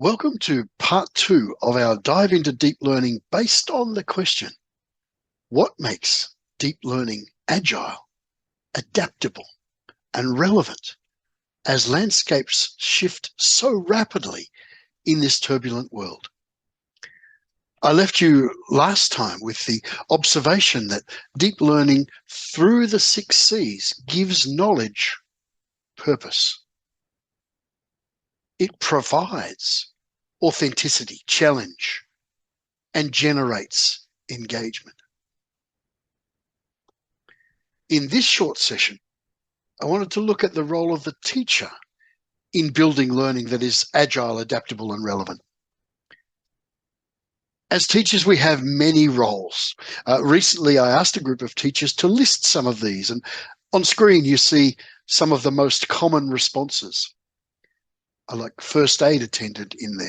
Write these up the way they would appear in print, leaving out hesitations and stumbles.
Welcome to part 2 of our dive into deep learning based on the question, what makes deep learning agile, adaptable, and relevant as landscapes shift so rapidly in this turbulent world? I left you last time with the observation that deep learning through the 6 C's gives knowledge purpose. It provides authenticity, challenge, and generates engagement. In this short session, I wanted to look at the role of the teacher in building learning that is agile, adaptable, and relevant. As teachers, we have many roles. Recently, I asked a group of teachers to list some of these, and on screen you see some of the most common responses. I like first aid attendant in there,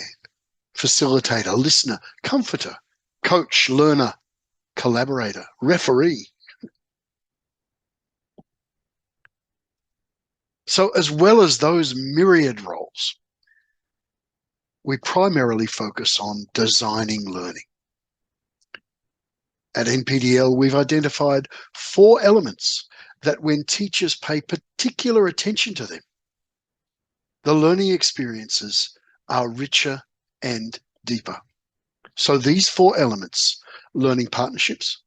facilitator, listener, comforter, coach, learner, collaborator, referee. So as well as those myriad roles, we primarily focus on designing learning. At NPDL, we've identified 4 elements that when teachers pay particular attention to them, the learning experiences are richer and deeper. So these 4 elements, learning partnerships,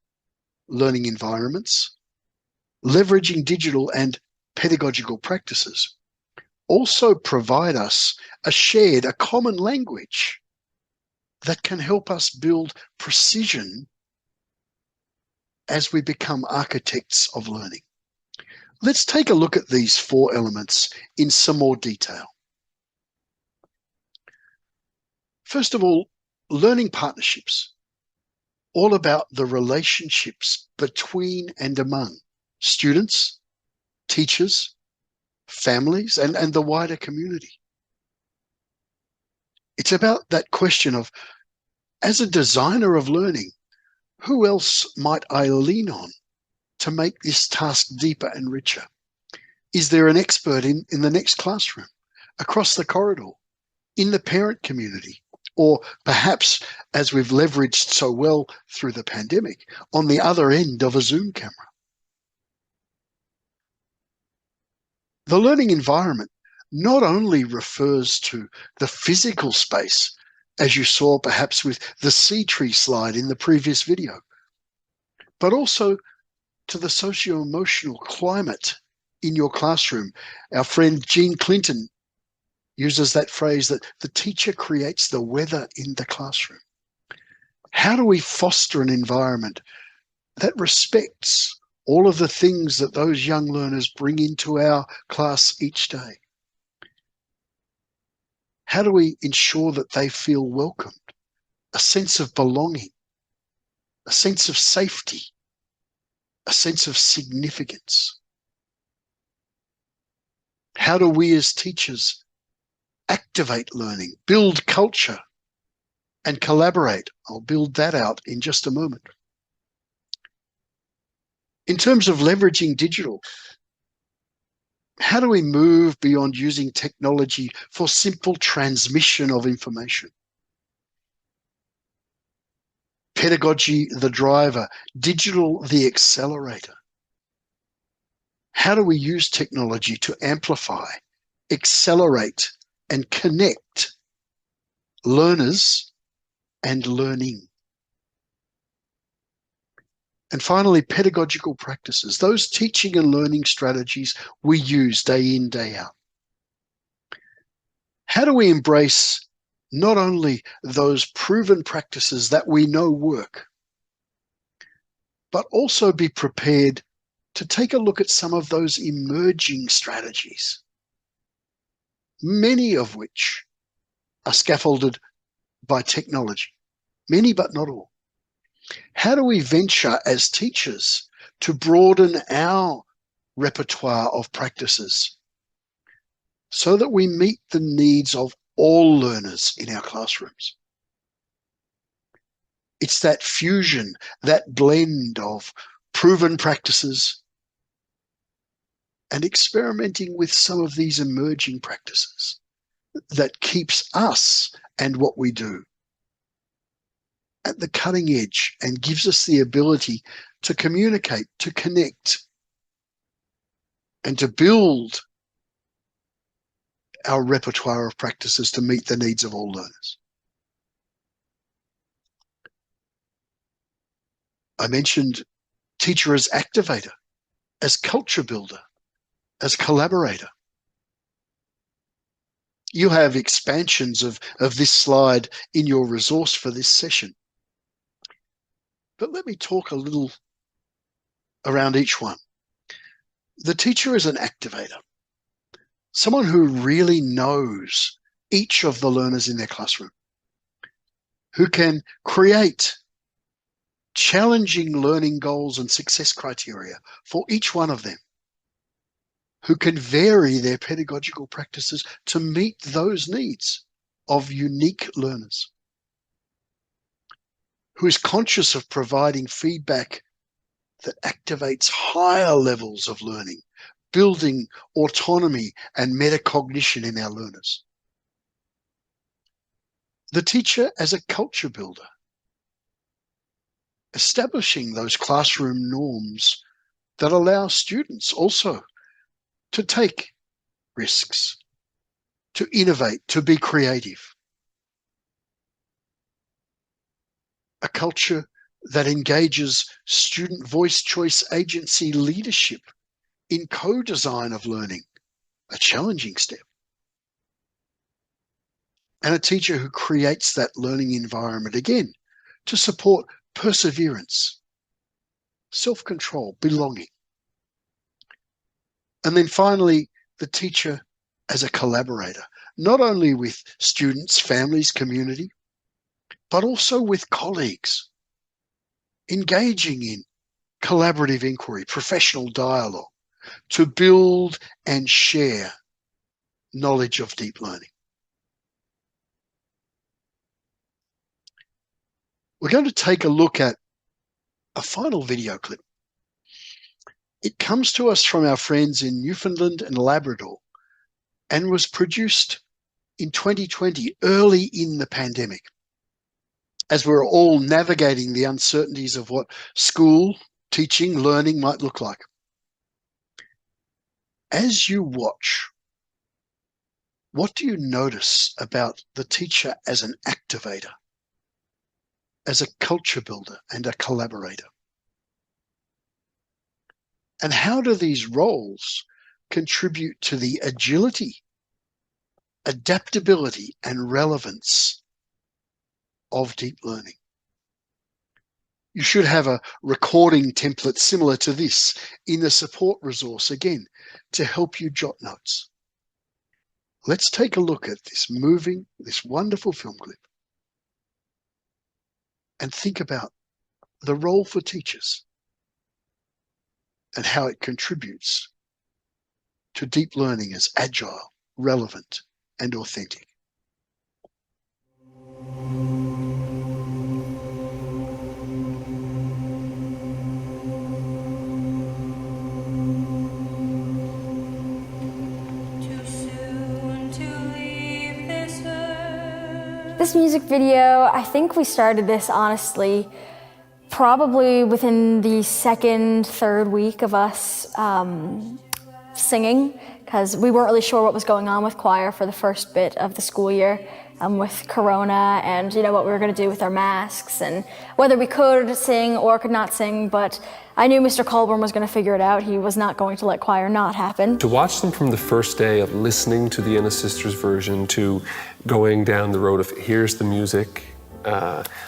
learning environments, leveraging digital and pedagogical practices, also provide us a common language that can help us build precision as we become architects of learning. Let's take a look at these 4 elements in some more detail. First of all, learning partnerships, all about the relationships between and among students, teachers, families, and the wider community. It's about that question of, as a designer of learning, who else might I lean on to make this task deeper and richer? Is there an expert in the next classroom, across the corridor, in the parent community, or perhaps, as we've leveraged so well through the pandemic, on the other end of a Zoom camera? The learning environment not only refers to the physical space, as you saw perhaps with the sea tree slide in the previous video, but also to the socio-emotional climate in your classroom. Our friend Jean Clinton uses that phrase that the teacher creates the weather in the classroom. How do we foster an environment that respects all of the things that those young learners bring into our class each day? How do we ensure that they feel welcomed, a sense of belonging, a sense of safety, a sense of significance? How do we as teachers activate learning, build culture, and collaborate? I'll build that out in just a moment. In terms of leveraging digital, how do we move beyond using technology for simple transmission of information? Pedagogy, the driver, digital, the accelerator. How do we use technology to amplify, accelerate, and connect learners and learning? And finally, pedagogical practices, those teaching and learning strategies we use day in, day out. How do we embrace not only those proven practices that we know work, but also be prepared to take a look at some of those emerging strategies, many of which are scaffolded by technology, many but not all? How do we venture as teachers to broaden our repertoire of practices so that we meet the needs of all learners in our classrooms? It's that fusion, that blend of proven practices and experimenting with some of these emerging practices that keeps us and what we do at the cutting edge, and gives us the ability to communicate, to connect, and to build our repertoire of practices to meet the needs of all learners. I mentioned teacher as activator, as culture builder, as collaborator. You have expansions of this slide in your resource for this session. But let me talk a little around each one. The teacher is an activator, someone who really knows each of the learners in their classroom, who can create challenging learning goals and success criteria for each one of them, who can vary their pedagogical practices to meet those needs of unique learners, who is conscious of providing feedback that activates higher levels of learning, building autonomy and metacognition in our learners. The teacher as a culture builder, establishing those classroom norms that allow students also to take risks, to innovate, to be creative. A culture that engages student voice, choice, agency, leadership in co-design of learning, a challenging step. And a teacher who creates that learning environment, again, to support perseverance, self-control, belonging. And then finally, the teacher as a collaborator, not only with students, families, community, but also with colleagues, engaging in collaborative inquiry, professional dialogue, to build and share knowledge of deep learning. We're going to take a look at a final video clip. It comes to us from our friends in Newfoundland and Labrador and was produced in 2020, early in the pandemic, as we're all navigating the uncertainties of what school, teaching, learning might look like. As you watch, what do you notice about the teacher as an activator, as a culture builder and a collaborator? And how do these roles contribute to the agility, adaptability, and relevance of deep learning? You should have a recording template similar to this in the support resource, again, to help you jot notes. Let's take a look at this wonderful film clip and think about the role for teachers and how it contributes to deep learning as agile, relevant, and authentic. This music video, I think we started this honestly probably within the second, third week of us singing, because we weren't really sure what was going on with choir for the first bit of the school year with Corona and what we were going to do with our masks and whether we could sing or could not sing, but I knew Mr. Colburn was going to figure it out. He was not going to let choir not happen. To watch them from the first day of listening to the Inna Sisters version to going down the road of here's the music,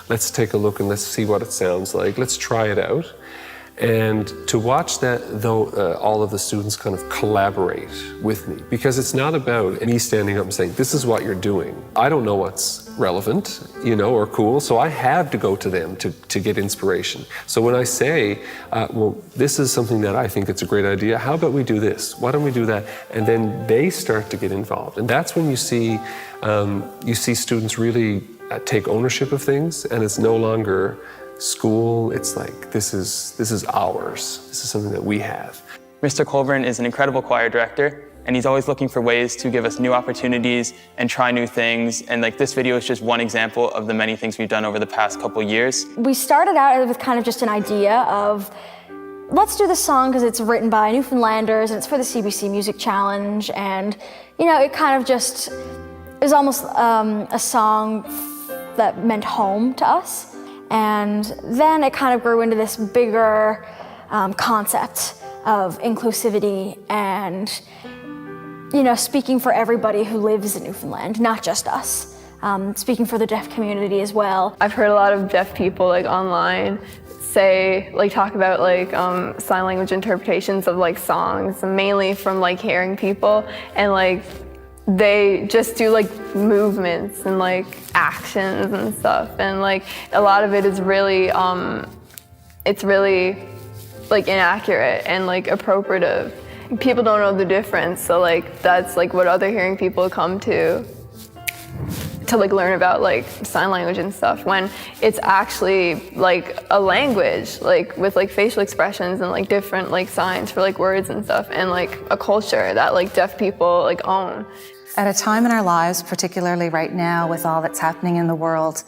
let's take a look and let's see what it sounds like, let's try it out. And to watch that, though, all of the students kind of collaborate with me, because it's not about me standing up and saying, this is what you're doing. I don't know what's relevant, or cool, so I have to go to them to get inspiration. So when I say, well, this is something that I think it's a great idea, how about we do this? Why don't we do that? And then they start to get involved. And that's when you see students really take ownership of things, and it's no longer school, it's like, this is ours. This is something that we have. Mr. Colburn is an incredible choir director. and he's always looking for ways to give us new opportunities and try new things. And like this video is just one example of the many things we've done over the past couple years. We started out with kind of just an idea of, let's do this song because it's written by Newfoundlanders and it's for the CBC Music Challenge. And, you know, it kind of just, it was almost a song that meant home to us. And then it kind of grew into this bigger concept of inclusivity and, you know, speaking for everybody who lives in Newfoundland, not just us. Speaking for the deaf community as well. I've heard a lot of deaf people like online say, like talk about like sign language interpretations of like songs, mainly from like hearing people, and like they just do like movements and like actions and stuff, and like a lot of it is really it's really like inaccurate and like appropriative. People don't know the difference, so like that's like what other hearing people come to like learn about like sign language and stuff, when it's actually like a language, like with like facial expressions and like different like signs for like words and stuff, and like a culture that like deaf people like own. At a time in our lives, particularly right now with all that's happening in the world,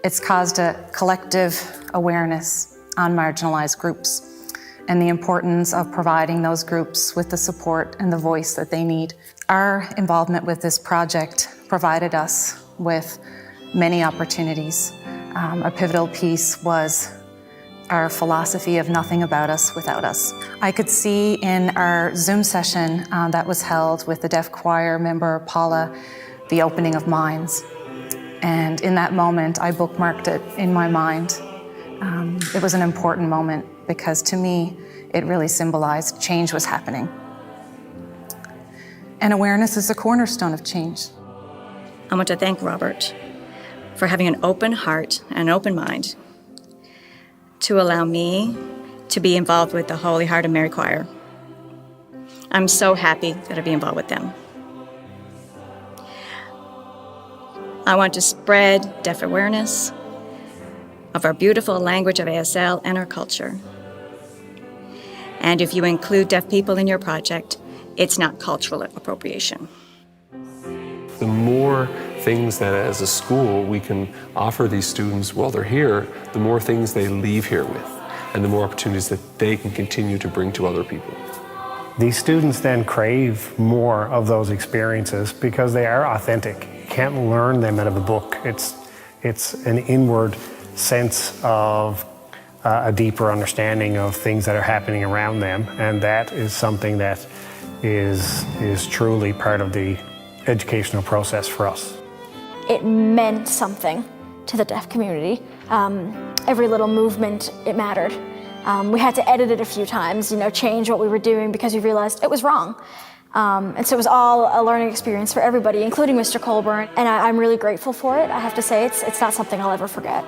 it's caused a collective awareness on marginalized groups and the importance of providing those groups with the support and the voice that they need. Our involvement with this project provided us with many opportunities. A pivotal piece was our philosophy of nothing about us without us. I could see in our Zoom session that was held with the deaf choir member Paula, the opening of minds. And in that moment, I bookmarked it in my mind. It was an important moment because to me, it really symbolized change was happening. And awareness is the cornerstone of change. I want to thank Robert for having an open heart and an open mind to allow me to be involved with the Holy Heart of Mary Choir. I'm so happy that I'll be involved with them. I want to spread deaf awareness of our beautiful language of ASL and our culture. And if you include deaf people in your project, it's not cultural appropriation. The more things that as a school we can offer these students while they're here, the more things they leave here with, and the more opportunities that they can continue to bring to other people. These students then crave more of those experiences because they are authentic. You can't learn them out of a book. It's an inward sense of a deeper understanding of things that are happening around them, and that is something that is truly part of the educational process for us. It meant something to the deaf community. Every little movement, it mattered. We had to edit it a few times, you know, change what we were doing because we realized it was wrong. And so it was all a learning experience for everybody, including Mr. Colburn, and I'm really grateful for it. I have to say, it's not something I'll ever forget.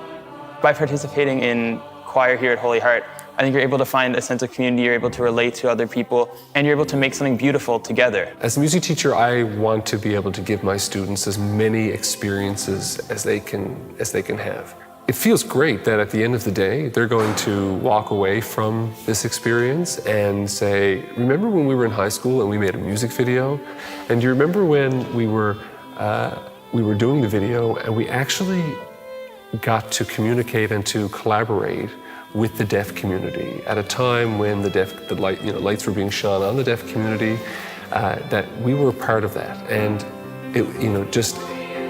By participating in choir here at Holy Heart, I think you're able to find a sense of community, you're able to relate to other people, and you're able to make something beautiful together. As a music teacher, I want to be able to give my students as many experiences as they can have. It feels great that at the end of the day, they're going to walk away from this experience and say, remember when we were in high school and we made a music video? And do you remember when we were doing the video and we actually got to communicate and to collaborate with the deaf community at a time when lights were being shone on the deaf community, that we were part of that, and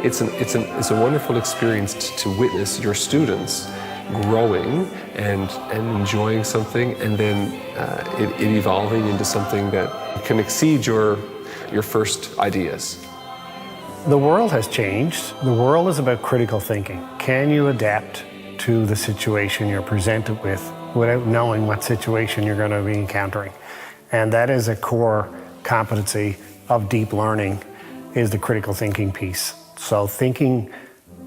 it's a wonderful experience to witness your students growing and enjoying something, and then it evolving into something that can exceed your first ideas. The world has changed. The world is about critical thinking. Can you adapt to the situation you're presented with without knowing what situation you're going to be encountering? And that is a core competency of deep learning, is the critical thinking piece. So thinking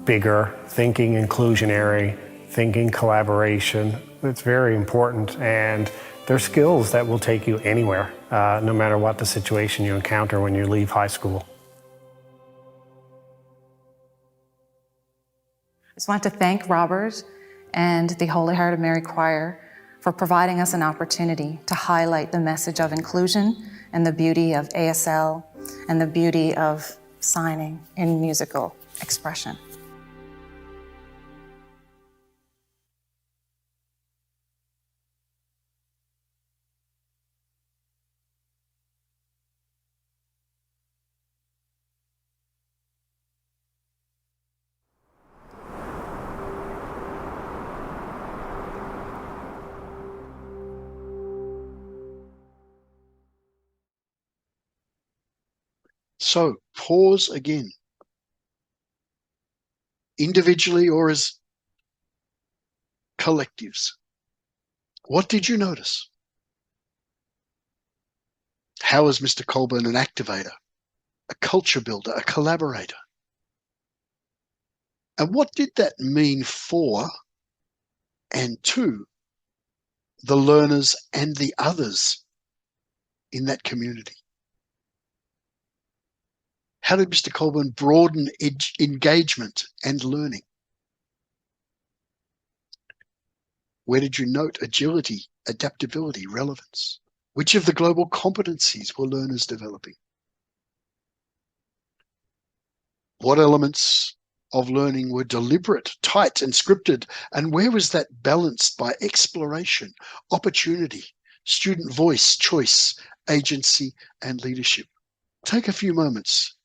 bigger, thinking inclusionary, thinking collaboration, it's very important, and they're skills that will take you anywhere, no matter what the situation you encounter when you leave high school. I just want to thank Robert and the Holy Heart of Mary Choir for providing us an opportunity to highlight the message of inclusion and the beauty of ASL and the beauty of signing in musical expression. So pause again, individually or as collectives. What did you notice? How is Mr. Colburn an activator, a culture builder, a collaborator? And what did that mean for and to the learners and the others in that community? How did Mr. Colburn broaden engagement and learning? Where did you note agility, adaptability, relevance? Which of the global competencies were learners developing? What elements of learning were deliberate, tight, and scripted? And where was that balanced by exploration, opportunity, student voice, choice, agency, and leadership? Take a few moments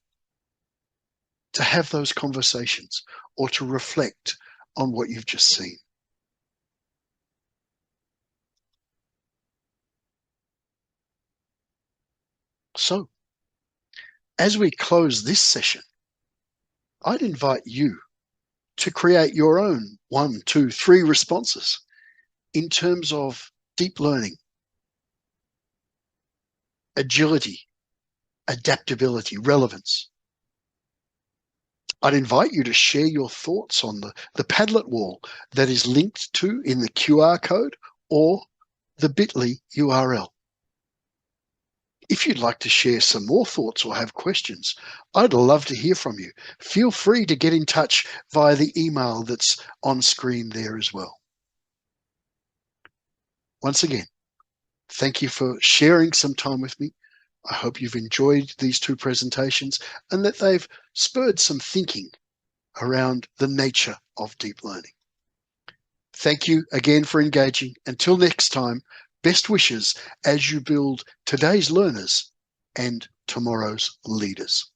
to have those conversations or to reflect on what you've just seen. So, as we close this session, I'd invite you to create your own 1, 2, 3 responses in terms of deep learning, agility, adaptability, relevance. I'd invite you to share your thoughts on the Padlet wall that is linked to in the QR code or the bit.ly URL. If you'd like to share some more thoughts or have questions, I'd love to hear from you. Feel free to get in touch via the email that's on screen there as well. Once again, thank you for sharing some time with me. I hope you've enjoyed these 2 presentations and that they've spurred some thinking around the nature of deep learning. Thank you again for engaging. Until next time, best wishes as you build today's learners and tomorrow's leaders.